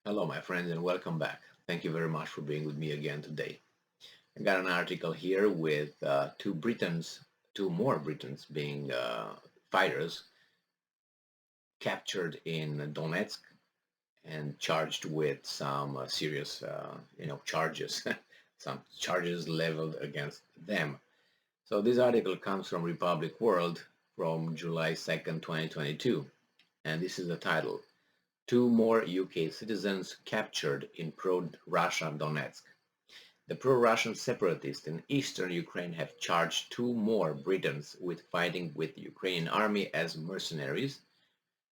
Hello, my friends, and welcome back. Thank you very much for being with me again today. I got an article here with two more Britons being fighters captured in Donetsk and charged with some serious, charges, some charges leveled against them. So this article comes from Republic World from July 2nd, 2022, and this is the title: Two more UK citizens captured in pro-Russia Donetsk. The pro-Russian separatists in eastern Ukraine have charged two more Britons with fighting with the Ukrainian army as mercenaries,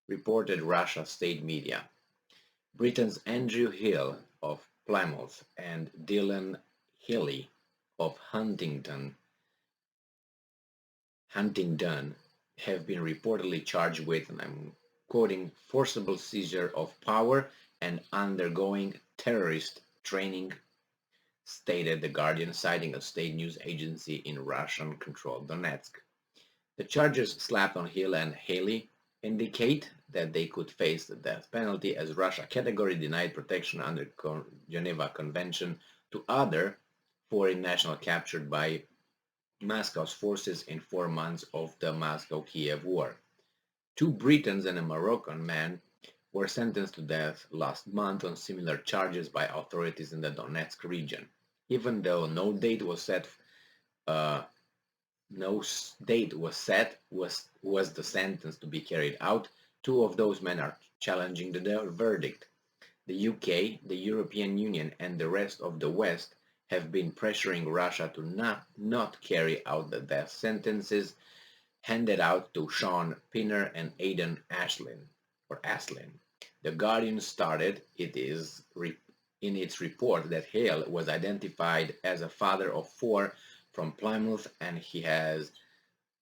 reported Russia state media. Britons Andrew Hill of Plymouth and Dylan Healy of Huntingdon have been reportedly charged with, and I'm quoting, forcible seizure of power and undergoing terrorist training, stated The Guardian, citing a state news agency in Russian-controlled Donetsk. The charges slapped on Hill and Haley indicate that they could face the death penalty, as Russia categorically denied protection under Geneva Convention to other foreign nationals captured by Moscow's forces in 4 months of the Moscow-Kiev war. Two Britons and a Moroccan man were sentenced to death last month on similar charges by authorities in the Donetsk region. Even though uh, no date was set, was the sentence to be carried out. Two of those men are challenging the verdict. The UK, the European Union, and the rest of the West have been pressuring Russia to not carry out the death sentences handed out to Sean Pinner and Aidan Aslin. The Guardian started in its report that Hale was identified as a father of four from Plymouth, and he has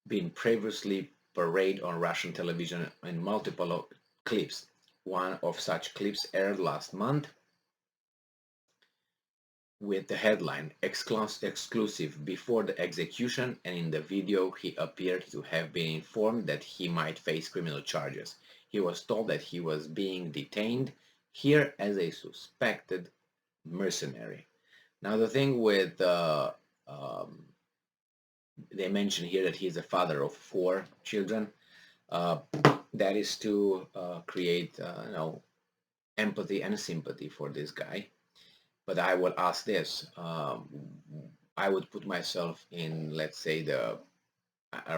been previously paraded on Russian television in multiple clips. One of such clips aired last month with the headline "Exclusive before the execution," and in the video he appeared to have been informed that he might face criminal charges. He was told that he was being detained here as a suspected mercenary. Now the thing with they mention here that he's a father of four children. Uh, that is to create empathy and sympathy for this guy. But I will ask this: I would put myself in, let's say, the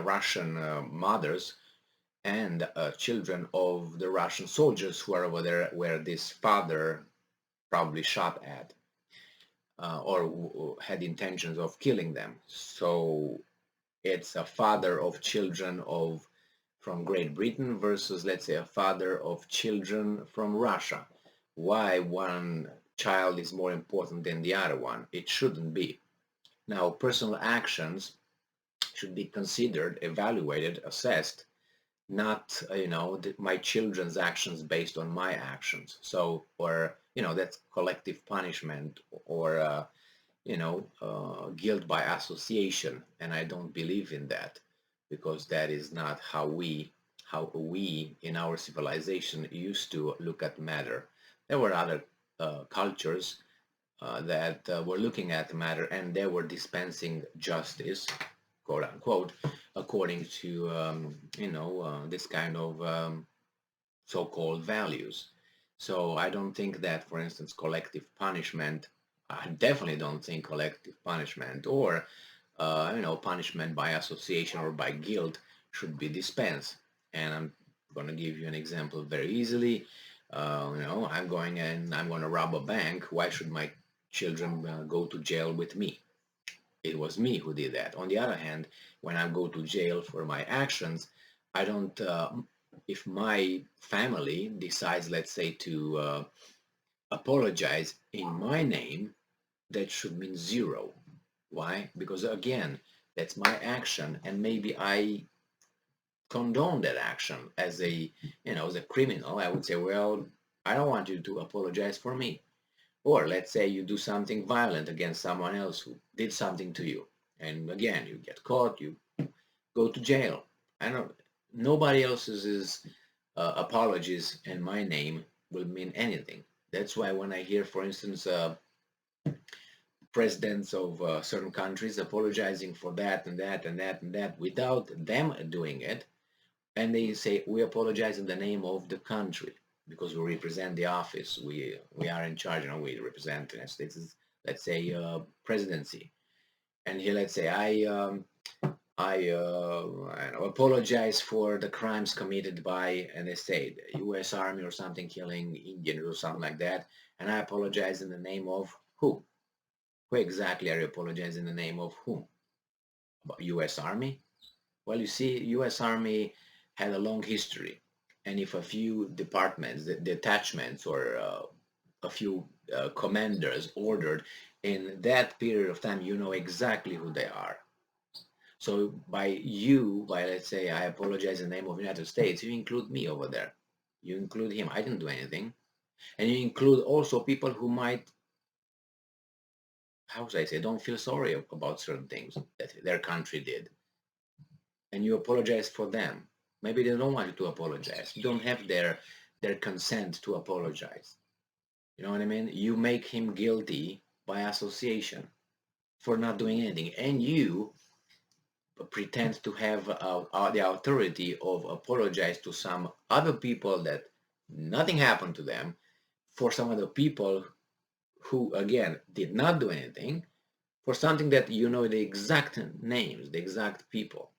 Russian mothers and children of the Russian soldiers who are over there, where this father probably shot at or had intentions of killing them. So it's a father of children of from Great Britain versus, let's say, a father of children from Russia. Why one child is more important than the other one? It shouldn't be. Now, personal actions should be considered, evaluated, assessed, not my children's actions based on my actions. So, or that's collective punishment, or guilt by association, and I don't believe in that, because that is not how we in our civilization used to look at matter. There were other cultures that were looking at the matter, and they were dispensing justice, quote unquote, according to this kind of so-called values. So I don't think that, for instance, collective punishment. I definitely don't think collective punishment or punishment by association or by guilt should be dispensed. And I'm going to give you an example very easily. I'm going and I'm going to rob a bank. Why should my children go to jail with me? It was me who did that. On the other hand, when I go to jail for my actions, I don't. If my family decides, let's say, to apologize in my name, that should mean zero. Why? Because again, that's my action, and maybe I condone that action as a criminal. I would say, well, I don't want you to apologize for me. Or let's say you do something violent against someone else who did something to you, and again you get caught, you go to jail. I don't. Nobody else's apologies in my name will mean anything. That's why when I hear, for instance, presidents of certain countries apologizing for that and that and that and that without them doing it, and they say we apologize in the name of the country because we represent the office, we are in charge, we represent the United States, let's say presidency, and here let's say I apologize for the crimes committed by, and they say the U.S. Army or something killing Indians or something like that, and I apologize in the name of who? Who exactly are you apologizing in the name of whom? About U.S. Army? Well, you see, U.S. Army had a long history, and if a few departments, detachments, or a few commanders ordered in that period of time, you know exactly who they are. So by let's say I apologize in the name of the United States, you include me over there. You include him. I didn't do anything. And you include also people who might, how should I say, don't feel sorry about certain things that their country did. And you apologize for them. Maybe they don't want you to apologize. You don't have their consent to apologize. You know what I mean? You make him guilty by association for not doing anything. And you pretend to have the authority of apologize to some other people that nothing happened to them, for some other people who again did not do anything, for something that you know the exact names, the exact people.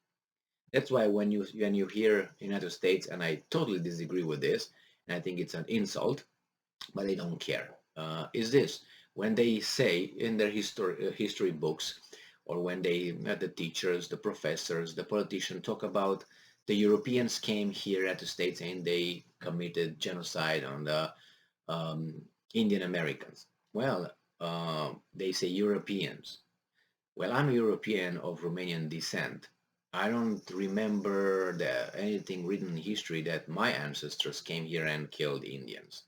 That's why when you hear United States, and I totally disagree with this, and I think it's an insult, but they don't care. Is this when they say in their history books, or when the teachers, the professors, the politicians talk about the Europeans came here at the States and they committed genocide on the um, Indian Americans. Well, they say Europeans. Well, I'm a European of Romanian descent. I don't remember anything written in history that my ancestors came here and killed Indians.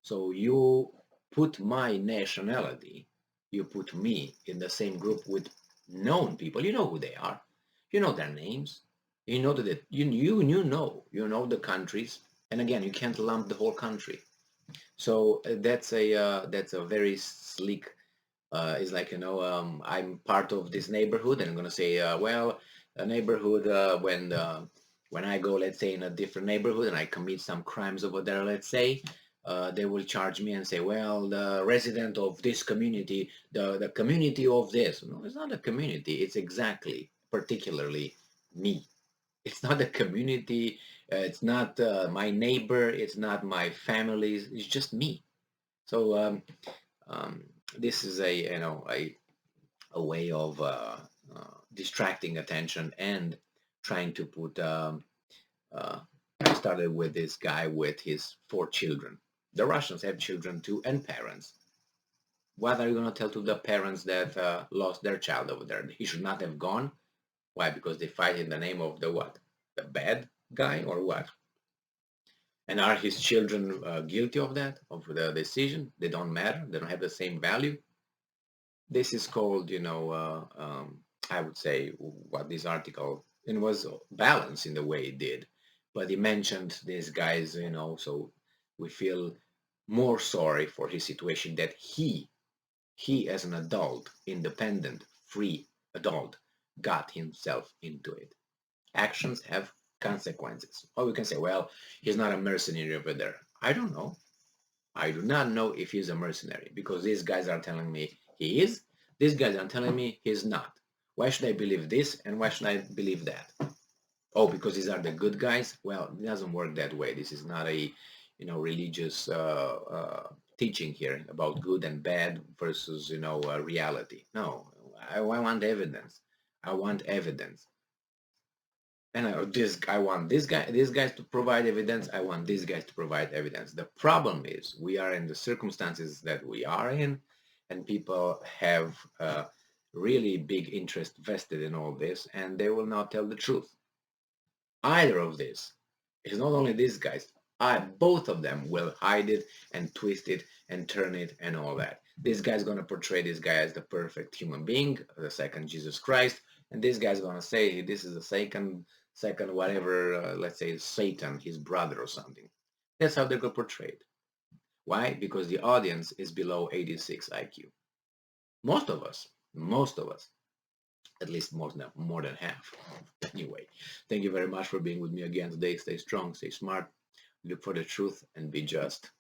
So you put my nationality, you put me in the same group with known people. You know who they are. You know their names. You know that you know the countries. And again, you can't lump the whole country. So that's a very slick. It's like I'm part of this neighborhood, and I'm gonna say, well, a neighborhood when I go, let's say, in a different neighborhood and I commit some crimes over there, let's say, they will charge me and say, well, the resident of this community, the community of this. No, it's not a community. It's exactly, particularly me. It's not a community. It's not my neighbor. It's not my family. It's just me. So um, this is a way of distracting attention and trying to put. I started with this guy with his 4 children. The Russians have children too and parents. What are you going to tell to the parents that lost their child over there? He should not have gone. Why? Because they fight in the name of the what? The bad guy or what? And are his children guilty of that, of the decision? They don't matter. They don't have the same value. This is called, I would say, what this article, and was balanced in the way it did, but he mentioned these guys, so we feel more sorry for his situation, that he as an adult, independent, free adult, got himself into it. Actions have consequences. Or we can say, well, he's not a mercenary over there. I don't know. I do not know if he's a mercenary, because these guys are telling me he is. These guys are telling me he's not. Why should I believe this and why should I believe that? Oh, because these are the good guys? Well, it doesn't work that way. This is not a religious teaching here about good and bad versus reality. No, I want evidence. I want evidence. And I want these guys to provide evidence. I want these guys to provide evidence. The problem is we are in the circumstances that we are in, and people have really big interest vested in all this, and they will not tell the truth. Either of this. It's not only these guys. Both of them will hide it and twist it and turn it and all that. This guy's gonna portray this guy as the perfect human being, the second Jesus Christ, and this guy's gonna say this is the second whatever, let's say Satan, his brother or something. That's how they're gonna portray it. Why? Because the audience is below 86 IQ. Most of us, at least more than half. Anyway, thank you very much for being with me again today. Stay strong, stay smart, look for the truth, and be just.